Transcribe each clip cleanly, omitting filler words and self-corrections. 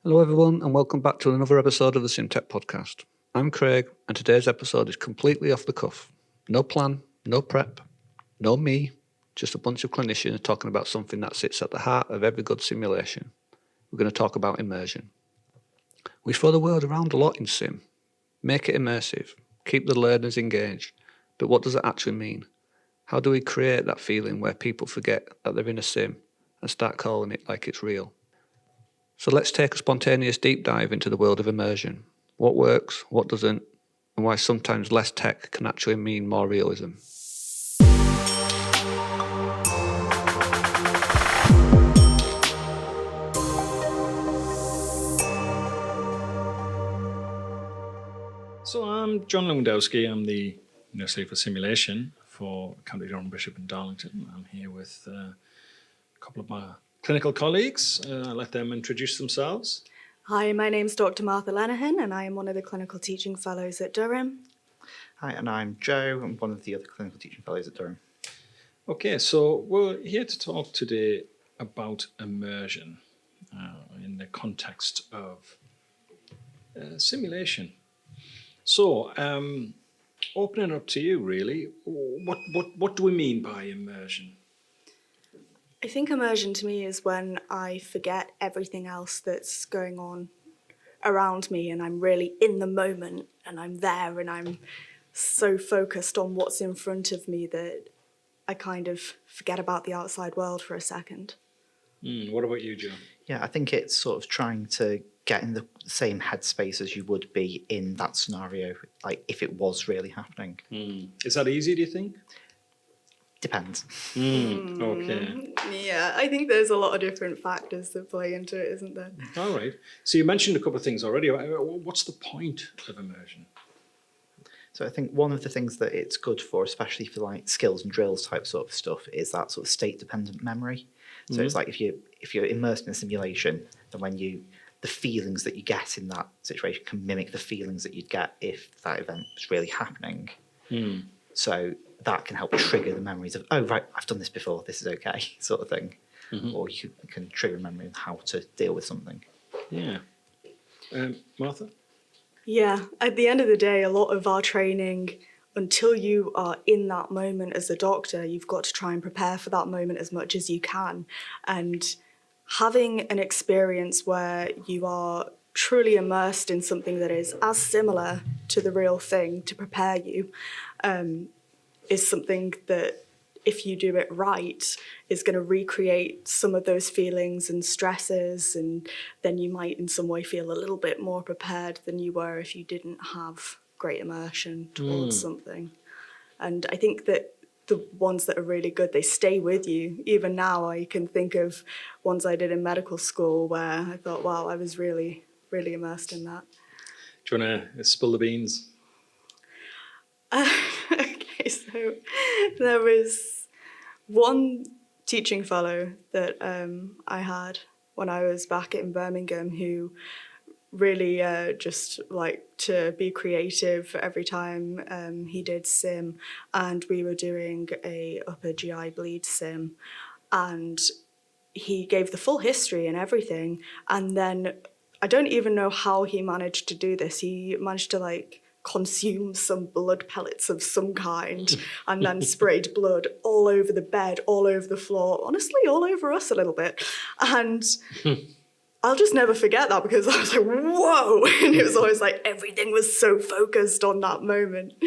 Hello everyone and welcome back to another episode of the SimTech podcast. I'm Craig and today's episode is completely off the cuff. No plan, no prep, no me, just a bunch of clinicians talking about something that sits at the heart of every good simulation. We're going to talk about immersion. We throw the word around a lot in sim. Make it immersive, keep the learners engaged, but what does it actually mean? How do we create that feeling where people forget that they're in a sim and start calling it like it's real? So let's take a spontaneous deep dive into the world of immersion. What works, what doesn't, and why sometimes less tech can actually mean more realism. So I'm John Lewandowski. I'm the Nursery for Simulation for County Durham, Bishop and Darlington. I'm here with a couple of my clinical colleagues. I'll let them introduce themselves. Hi, my name's Dr. Martha Lenihan and I am one of the clinical teaching fellows at Durham. Hi, and I'm Joe. I'm one of the other clinical teaching fellows at Durham. Okay, so we're here to talk today about immersion in the context of simulation. So, opening it up to you, really, what do we mean by immersion? I think immersion to me is when I forget everything else that's going on around me and I'm really in the moment and I'm there and I'm so focused on what's in front of me that I kind of forget about the outside world for a second. What about you, Joe? Yeah, I think it's sort of trying to get in the same headspace as you would be in that scenario, like if it was really happening. Is that easy, do you think? Depends. Okay. Yeah, I think there's a lot of different factors that play into it, isn't there? All right. So you mentioned a couple of things already. What's the point of immersion? So I think one of the things that it's good for, especially for like skills and drills type sort of stuff, is that sort of state-dependent memory. So it's like if you're immersed in a simulation, then the feelings that you get in that situation can mimic the feelings that you'd get if that event was really happening. So that can help trigger the memories of, oh, right, I've done this before, this is okay, sort of thing. Or you can trigger a memory of how to deal with something. Yeah. Martha? Yeah, at the end of the day, a lot of our training, until you are in that moment as a doctor, you've got to try and prepare for that moment as much as you can. And having an experience where you are truly immersed in something that is as similar to the real thing to prepare you is something that, if you do it right, is going to recreate some of those feelings and stresses, and then you might in some way feel a little bit more prepared than you were if you didn't have great immersion towards something. And I think that the ones that are really good, they stay with you. Even now, I can think of ones I did in medical school where I thought, wow, I was really, really immersed in that. Do you want to spill the beans? Okay, so there was one teaching fellow that I had when I was back in Birmingham who really just liked to be creative every time he did sim, and we were doing a upper GI bleed sim, and he gave the full history and everything, and then I don't even know how he managed to do this. He managed to consume some blood pellets of some kind and then sprayed blood all over the bed, all over the floor, honestly, all over us a little bit. And I'll just never forget that because I was like, whoa. And it was always like everything was so focused on that moment.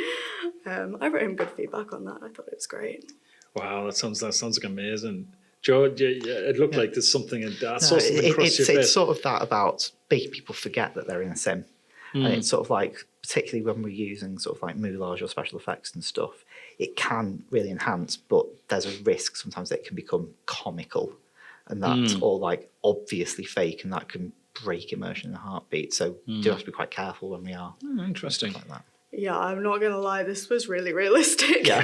I wrote him good feedback on that. I thought it was great. Wow, that sounds like amazing. Joe, it looked like there's something in that. No, it's sort of that about making people forget that they're in a sim. And it's sort of like, particularly when we're using sort of like moulage or special effects and stuff, it can really enhance, but there's a risk sometimes that it can become comical. And that's all like obviously fake, and that can break immersion in a heartbeat. So do have to be quite careful when we are. Interesting. Like that. Yeah, I'm not going to lie, this was really realistic. Yeah.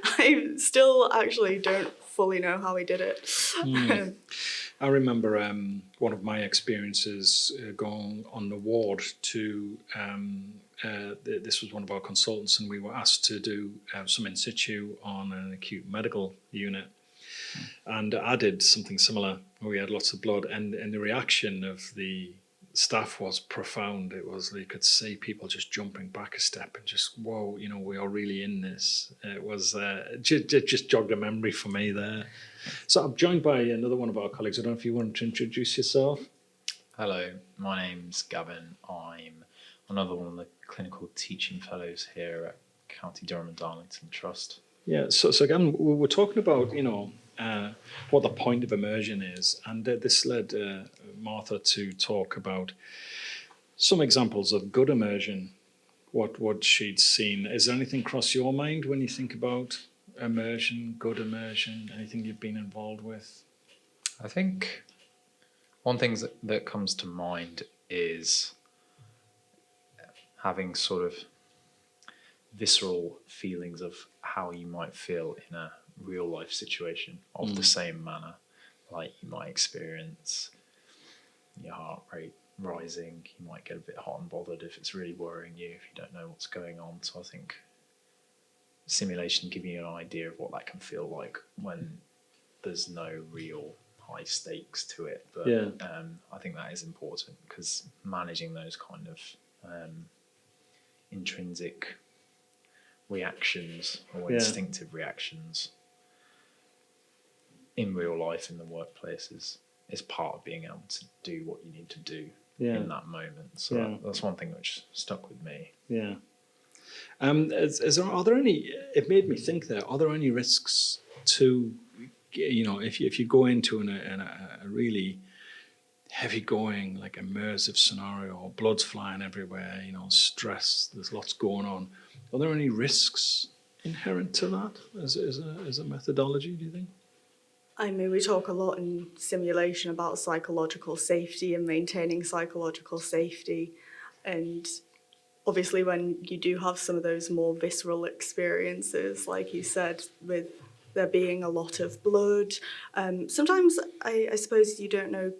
I still actually don't fully know how he did it. I remember one of my experiences going on the ward to, this was one of our consultants, and we were asked to do some in situ on an acute medical unit. And I did something similar where we had lots of blood, and the reaction of the staff was profound. It was, you could see people just jumping back a step and just, whoa, we are really in this. It was just jogged a memory for me there. So I'm joined by another one of our colleagues. I don't know if you want to introduce yourself. Hello, my name's Gavin. I'm another one of the clinical teaching fellows here at County Durham and Darlington Trust. Yeah, so again, we're talking about, what the point of immersion is. And this led Martha to talk about some examples of good immersion, what she'd seen. Is there anything cross your mind when you think about immersion, good immersion, anything you've been involved with? I think one thing that comes to mind is having sort of visceral feelings of how you might feel in a real life situation of the same manner, like you might experience your heart rate rising, you might get a bit hot and bothered if it's really worrying you, if you don't know what's going on. So I think simulation giving you an idea of what that can feel like when there's no real high stakes to it. But I think that is important, because managing those kind of intrinsic reactions or instinctive reactions in real life in the workplace is part of being able to do what you need to do in that moment. So that's one thing which stuck with me. Yeah. Are there any? It made me think there. Are there any risks to, if you go into a really heavy going, like immersive scenario, blood's flying everywhere, stress, there's lots going on. Are there any risks inherent to that as a methodology, do you think? I mean, we talk a lot in simulation about psychological safety and maintaining psychological safety. And obviously when you do have some of those more visceral experiences, like you said, with there being a lot of blood, sometimes I suppose you don't know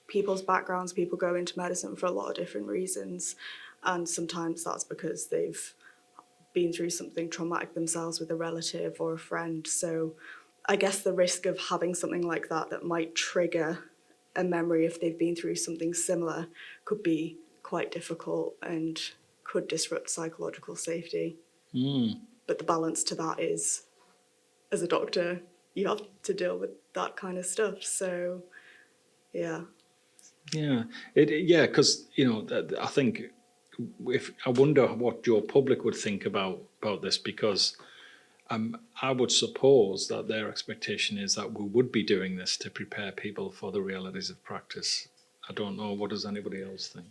people's backgrounds. People go into medicine for a lot of different reasons. And sometimes that's because they've been through something traumatic themselves with a relative or a friend. So I guess the risk of having something like that might trigger a memory if they've been through something similar could be quite difficult and could disrupt psychological safety. But the balance to that is, as a doctor, you have to deal with that kind of stuff. So, yeah. Yeah, because I think I wonder what your public would think about this, because I would suppose that their expectation is that we would be doing this to prepare people for the realities of practice. I don't know. What does anybody else think?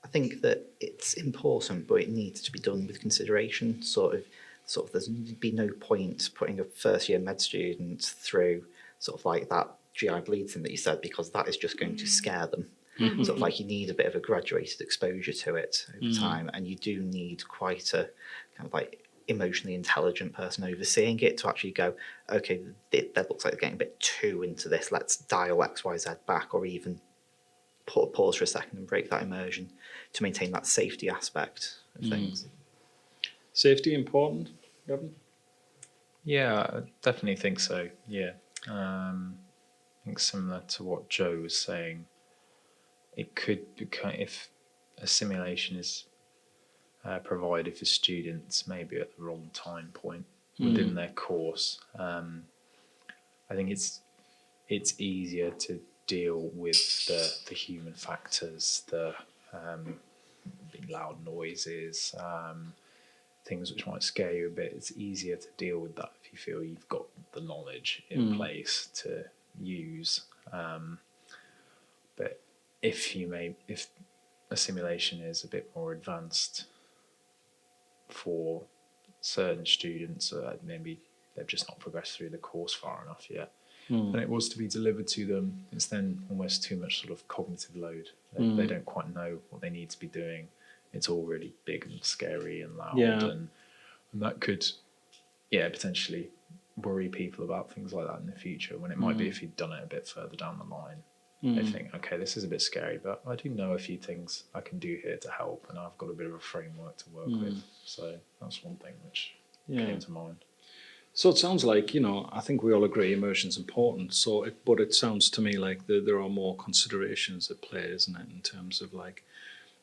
I think that it's important, but it needs to be done with consideration. Sort of there's be no point putting a first year med student through sort of like that GI bleed thing that you said, because that is just going to scare them. Sort of like you need a bit of a graduated exposure to it over time, and you do need quite a kind of like emotionally intelligent person overseeing it to actually go, okay, that looks like they're getting a bit too into this, let's dial XYZ back, or even put a pause for a second and break that immersion to maintain that safety aspect of things. Safety important, Gavin? Yeah, I definitely think so. Yeah. I think similar to what Joe was saying, it could become, if a simulation is provided for students maybe at the wrong time point within their course, I think it's easier to deal with the human factors, the loud noises, things which might scare you a bit. It's easier to deal with that if you feel you've got the knowledge in place to use. But if a simulation is a bit more advanced for certain students, maybe they've just not progressed through the course far enough yet, and it was to be delivered to them, it's then almost too much sort of cognitive load. They don't quite know what they need to be doing. It's all really big and scary and loud, and that could potentially worry people about things like that in the future, when it might be if you'd done it a bit further down the line. They think, okay, this is a bit scary, but I do know a few things I can do here to help, and I've got a bit of a framework to work with. So that's one thing which came to mind. So it sounds like, I think we all agree immersion's important. But it sounds to me like there are more considerations at play, isn't it, in terms of like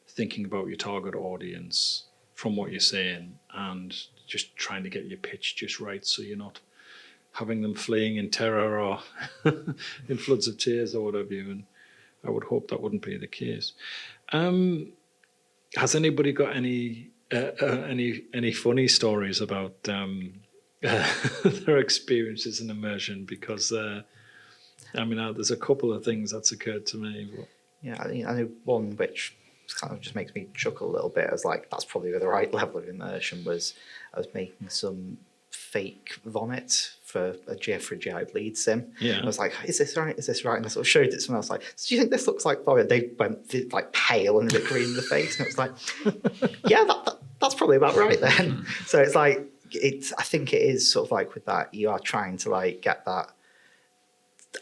thinking about your target audience from what you're saying and just trying to get your pitch just right, so you're not having them fleeing in terror or in floods of tears or whatever. And I would hope that wouldn't be the case. Has anybody got any funny stories about their experiences in immersion? Because there's a couple of things that's occurred to me. But. Yeah, I know one which kind of just makes me chuckle a little bit. I was like, that's probably the right level of immersion. Was I was making some fake vomit for a GI bleed sim. Yeah. I was like, is this right? Is this right? And I sort of showed it to someone else, like, do you think this looks like vomit? They went like pale and a bit green in the face. And it was like, yeah, that's probably about right then. So it's like, I think it is sort of like with that, you are trying to like get that,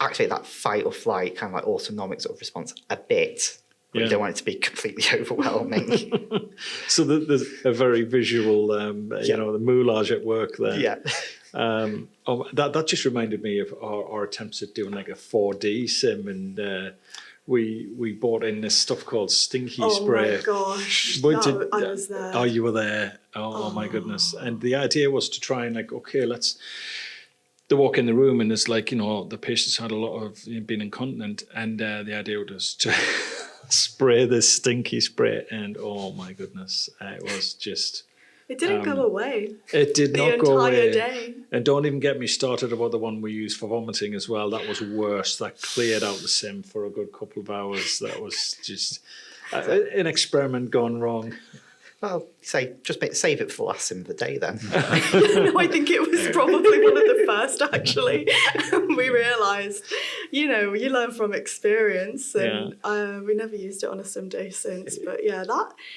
activate that fight or flight kind of like autonomic sort of response a bit. But you don't want it to be completely overwhelming. So there's a very visual, the moulage at work there. Yeah. That just reminded me of our attempts at doing like a 4D sim, and we bought in this stuff called stinky spray. Oh my gosh, I was there. Oh, you were there. Oh my goodness. And the idea was to try and like, okay, they walk in the room and it's like, the patients had a lot of been incontinent, and the idea was to spray this stinky spray, and oh my goodness, it was just... It didn't go away. It did not go away. The entire day. And don't even get me started about the one we used for vomiting as well. That was worse. That cleared out the sim for a good couple of hours. That was just an experiment gone wrong. Well, save it for the last sim of the day then. No, I think it was probably one of the first, actually. We realised, you learn from experience, and we never used it on a sim day since. But yeah,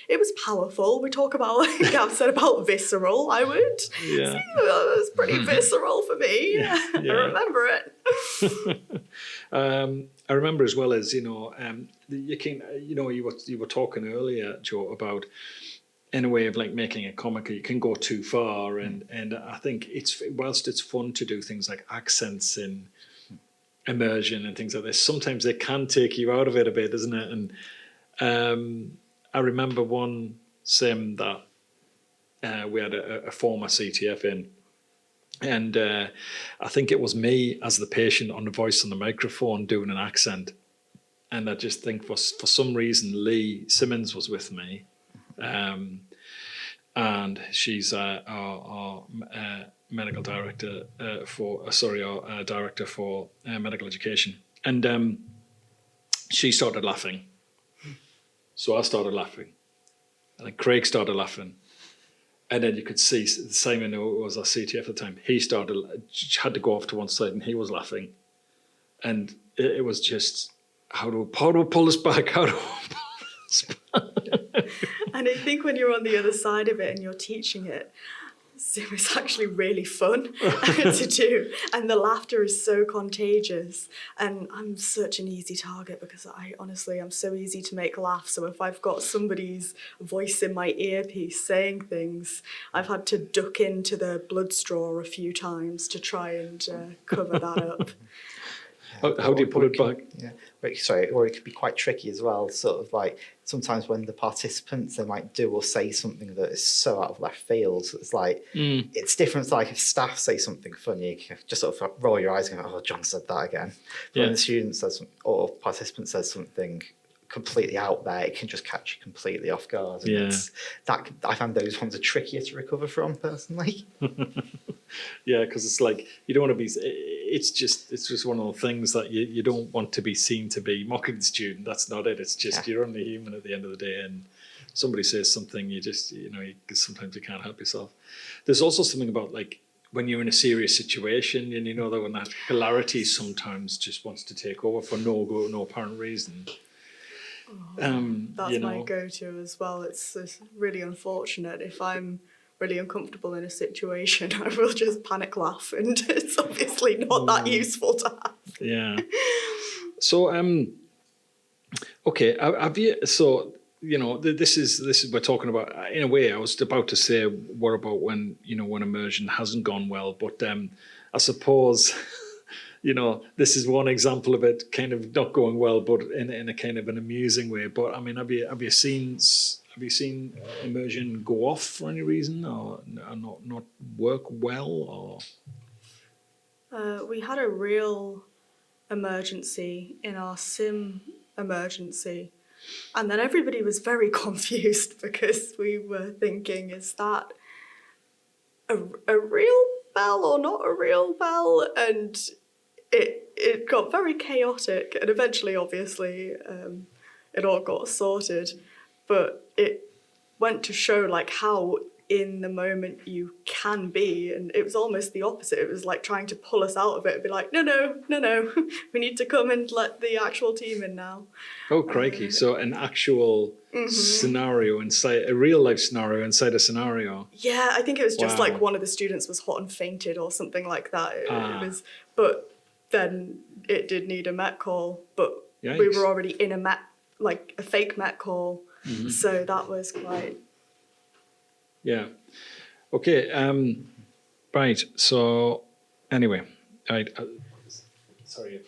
it was powerful. We talk about, like Gav said, about visceral. I would say that was pretty visceral for me. Yeah. I remember it. I remember as well as, you were talking earlier, Joe, about in a way of like making it comical, you can go too far, and I think whilst it's fun to do things like accents in immersion and things like this, sometimes they can take you out of it a bit, isn't it? And I remember one sim that we had a former CTF in, and I think it was me as the patient on the voice on the microphone doing an accent, and I just think for some reason Lee Simmons was with me. And she's our medical director our director for medical education. And she started laughing. So I started laughing. And then Craig started laughing. And then you could see Simon, who was our CTF at the time, he had to go off to one side and he was laughing. And it was just, how do we pull this back? How do we pull this back? And I think when you're on the other side of it and you're teaching it, Zoom is actually really fun to do. And the laughter is so contagious. And I'm such an easy target because I'm so easy to make laugh. So if I've got somebody's voice in my earpiece saying things, I've had to duck into the blood straw a few times to try and cover that up. How do you put it back? Yeah. Or it could be quite tricky as well. Sort of like sometimes when the participants, they might do or say something that is so out of left field. So it's like, it's different. It's like if staff say something funny, you can just sort of roll your eyes and go, oh, John said that again. But when the student says or participant says something completely out there, it can just catch you completely off guard. And I find those ones are trickier to recover from personally. Yeah, because it's like you don't want to be. It's just one of the things that you don't want to be seen to be mocking the student. That's not it. It's just you're only human at the end of the day, and somebody says something, you just sometimes you can't help yourself. There's also something about like when you're in a serious situation, and that when that hilarity sometimes just wants to take over for no apparent reason. That's my go-to as well. It's really unfortunate if I'm really uncomfortable in a situation, I will just panic laugh, and it's obviously not that useful to have. Yeah. So, okay, have you? So this is we're talking about. In a way, I was about to say, what about when immersion hasn't gone well? But I suppose, this is one example of it kind of not going well, but in a kind of an amusing way. But I mean, have you seen immersion go off for any reason, or not work well, or? We had a real emergency in our sim emergency, and then everybody was very confused because we were thinking, is that a real bell or not a real bell? And it got very chaotic, and eventually, obviously, it all got sorted. But it went to show like how in the moment you can be, and it was almost the opposite. It was like trying to pull us out of it and be like, no, we need to come and let the actual team in now. Oh, crikey. So an actual scenario inside, a real life scenario inside a scenario. Yeah, I think it was just Wow. like one of the students was hot and fainted or something like that. It was, but then it did need a Met call, but we Yikes. were already in a fake Met call. So that was quite... Yeah. Okay. Right. So anyway, right. Sorry.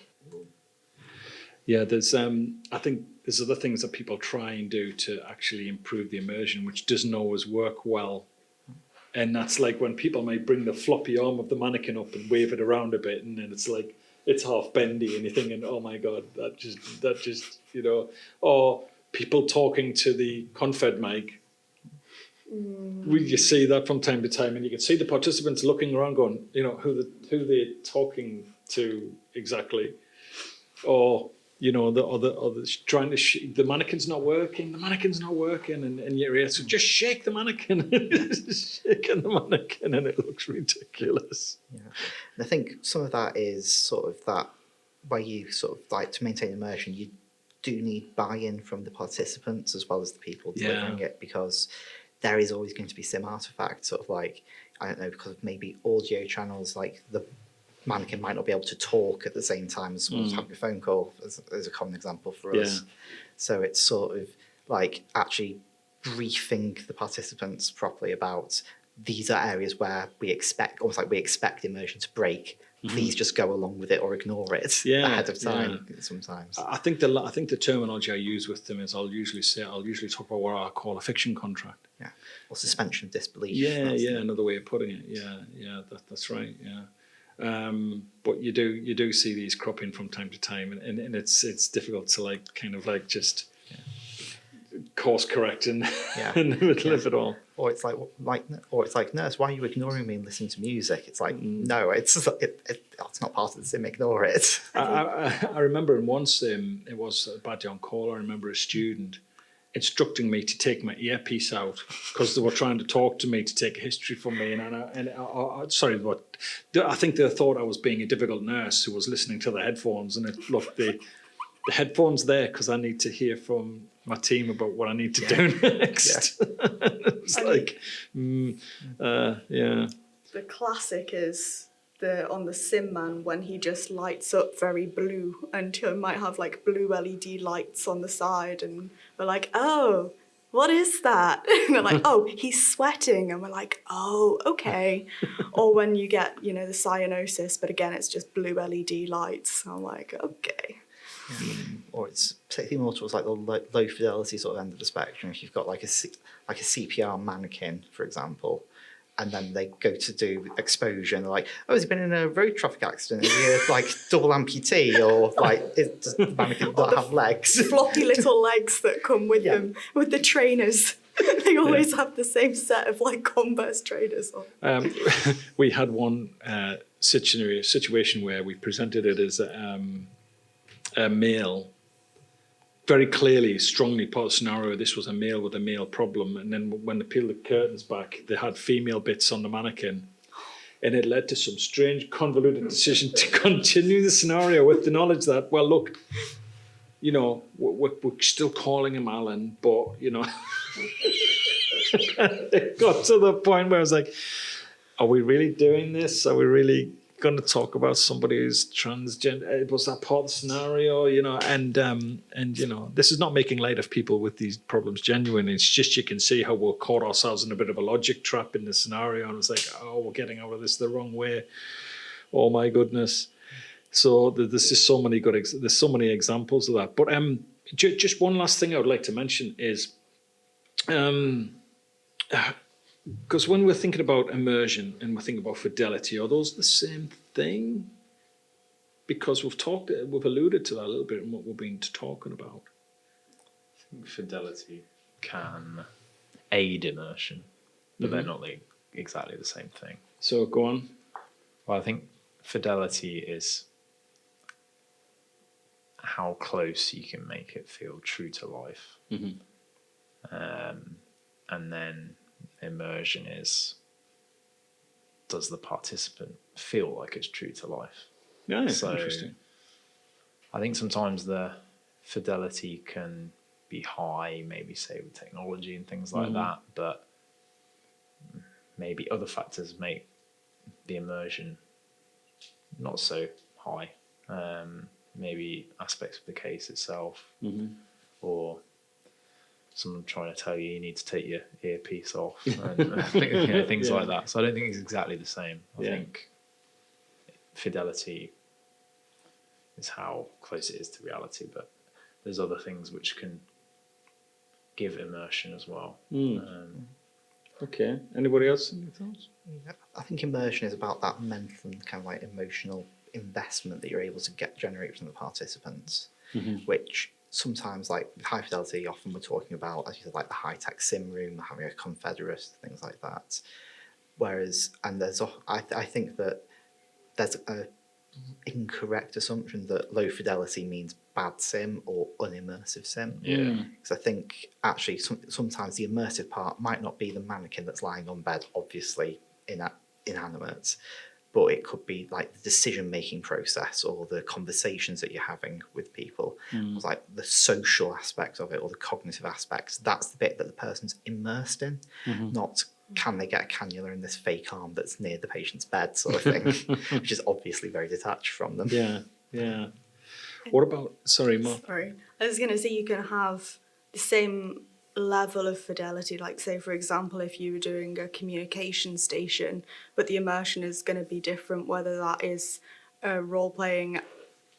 Yeah. There's. I think there's other things that people try and do to actually improve the immersion, which doesn't always work well. And that's like when people might bring the floppy arm of the mannequin up and wave it around a bit, and then it's like it's half bendy, and you're thinking, oh my god, that just or people talking to the confed mic. You see that from time to time, and you can see the participants looking around, going, who they're talking to exactly, or the trying to the mannequin's not working, and you're so just shake the mannequin, shaking the mannequin, and it looks ridiculous. Yeah, and I think some of that is sort of that where you sort of like to maintain immersion, you do need buy-in from the participants as well as the people delivering it, because there is always going to be sim artifacts, sort of like, I don't know, because of maybe audio channels, like the mannequin might not be able to talk at the same time as someone's having a phone call, as a common example for us. So it's sort of like actually briefing the participants properly about these are areas where we expect, almost like we expect immersion to break. Please just go along with it or ignore it ahead of time. Sometimes I think the terminology I use with them is I'll usually talk about what I call a fiction contract. Yeah, or suspension of disbelief. Another way of putting it. That's right. Yeah, but you do see these cropping from time to time, and it's difficult to like kind of like just course correct in in the middle of it all. Or it's like, nurse, why are you ignoring me and listening to music? It's like, no, it's not part of the sim. Ignore it. I remember in one sim, it was a bad on call. I remember a student instructing me to take my earpiece out because they were trying to talk to me to take a history from me, I think they thought I was being a difficult nurse who was listening to the headphones, and the headphones there because I need to hear from my team about what I need to do next. It's like, The classic is on the Sim Man when he just lights up very blue, and he might have like blue LED lights on the side, and we're like, oh, what is that? And they're like, oh, he's sweating, and we're like, oh, okay. Or when you get, the cyanosis, but again, it's just blue LED lights. I'm like, okay. Or it's particularly more towards like the low fidelity sort of end of the spectrum. If you've got like a CPR mannequin, for example, and then they go to do exposure, and they're like, "Oh, has he been in a road traffic accident? Is he a, like double amputee, or like does the mannequin not have legs?" Floppy little legs that come with them with the trainers. They always have the same set of like Converse trainers on. We had one situation where we presented it as a male, very clearly, strongly part of the scenario. This was a male with a male problem, and then when they peeled the curtains back, they had female bits on the mannequin, and it led to some strange, convoluted decision to continue the scenario with the knowledge that, well, look, we're still calling him Alan, but it got to the point where I was like, are we really doing this? Are we really going to talk about somebody who's transgender. Was that part of the scenario? And this is not making light of people with these problems genuinely. It's just you can see how we'll caught ourselves in a bit of a logic trap in the scenario, and it's like, oh, we're getting out of this the wrong way. Oh my goodness! So there's just so many there's so many examples of that. But just one last thing I would like to mention is. Because when we're thinking about immersion and we're thinking about fidelity, are those the same thing? Because we've alluded to that a little bit in what we've been talking about. I think fidelity can aid immersion, but they're not exactly the same thing. So go on. Well, I think fidelity is how close you can make it feel true to life. And then immersion is, does the participant feel like it's true to life? Yeah, so interesting. I think sometimes the fidelity can be high, maybe say with technology and things like that, but maybe other factors make the immersion not so high. Maybe aspects of the case itself, or someone trying to tell you need to take your earpiece off, and things like that. So I don't think it's exactly the same. I think fidelity is how close it is to reality, but there's other things which can give immersion as well. Okay. Anybody else? Any thoughts? I think immersion is about that mental and kind of like emotional investment that you're able to generate from the participants, which sometimes, like with high fidelity, often we're talking about, as you said, like the high-tech sim room, having a confederate, things like that. Whereas, and I think that there's a incorrect assumption that low fidelity means bad sim or unimmersive sim. Because I think actually sometimes the immersive part might not be the mannequin that's lying on bed, obviously inanimate, but it could be like the decision-making process or the conversations that you're having with people, or like the social aspect of it or the cognitive aspects. That's the bit that the person's immersed in, not can they get a cannula in this fake arm that's near the patient's bed sort of thing, which is obviously very detached from them. Yeah. What about, sorry, Mark? Sorry. I was going to say you can have the same level of fidelity, like say for example if you were doing a communication station, but the immersion is going to be different, whether that is a role-playing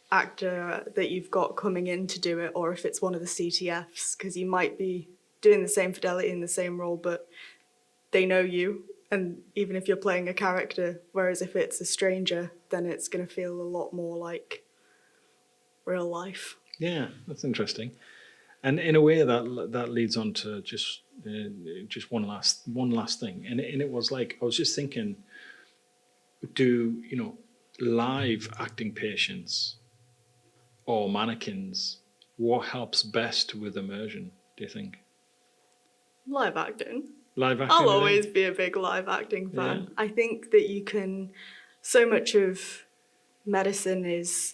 actor that you've got coming in to do it or if it's one of the CTFs, because you might be doing the same fidelity in the same role but they know you, and even if you're playing a character, whereas if it's a stranger then it's going to feel a lot more like real life. Yeah, that's interesting. And in a way, that leads on to just one last thing, and it was like I was just thinking, do live acting patients or mannequins, what helps best with immersion? Do you think? Live acting. Live acting. I'll always be a big live acting fan. Yeah. I think that you can. So much of medicine is,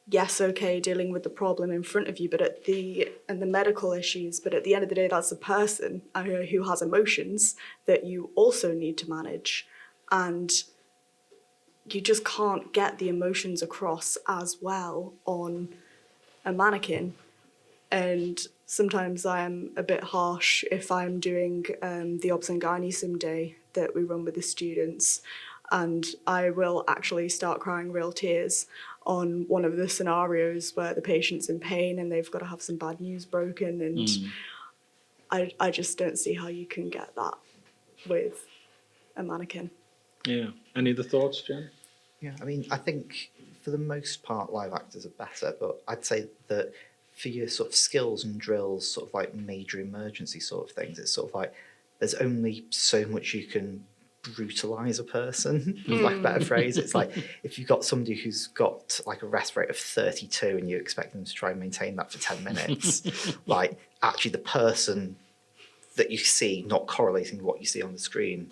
yes, okay, dealing with the problem in front of you, and the medical issues, but at the end of the day, that's a person who has emotions that you also need to manage, and you just can't get the emotions across as well on a mannequin. And sometimes I am a bit harsh if I'm doing the obs and gynae sim day that we run with the students, and I will actually start crying real tears on one of the scenarios where the patient's in pain and they've got to have some bad news broken, and I just don't see how you can get that with a mannequin. Yeah. Any other thoughts, Jen? Yeah, I mean, I think for the most part, live actors are better, but I'd say that for your sort of skills and drills, sort of like major emergency sort of things, it's sort of like there's only so much you can brutalise a person, for like a better phrase. It's like if you've got somebody who's got like a rest rate of 32 and you expect them to try and maintain that for 10 minutes, like actually the person that you see not correlating with what you see on the screen,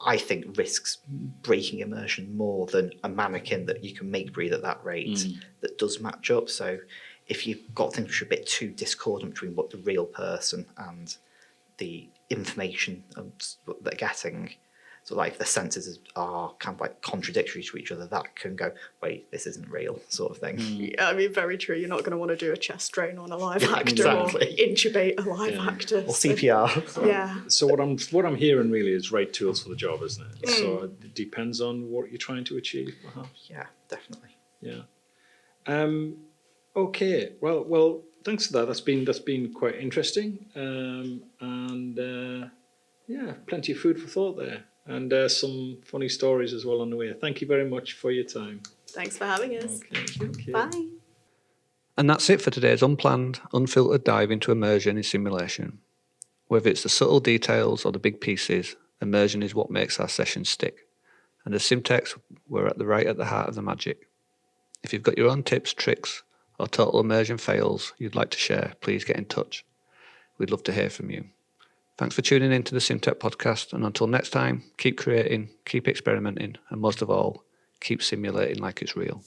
I think risks breaking immersion more than a mannequin that you can make breathe at that rate that does match up. So if you've got things which are a bit too discordant between what the real person and the information that they're getting, So like if the senses are kind of like contradictory to each other, that can go, wait, this isn't real, sort of thing. Yeah, I mean, very true. You're not going to want to do a chest drain on a live actor exactly. or intubate a live Yeah. actor. Or CPR. Yeah. So what I'm hearing really is right tools for the job, isn't it? So it depends on what you're trying to achieve, perhaps. Yeah, definitely. Yeah. Okay. Well. Thanks for that. That's been quite interesting. Yeah, plenty of food for thought there, and some funny stories as well on the way. Thank you very much for your time. Thanks for having us. Okay. Bye. And that's it for today's unplanned, unfiltered dive into immersion in simulation. Whether it's the subtle details or the big pieces, immersion is what makes our sessions stick. And as Simtex, we're at the heart of the magic. If you've got your own tips, tricks, or total immersion fails you'd like to share, please get in touch. We'd love to hear from you. Thanks for tuning in to the SimTech podcast, and until next time, keep creating, keep experimenting, and most of all, keep simulating like it's real.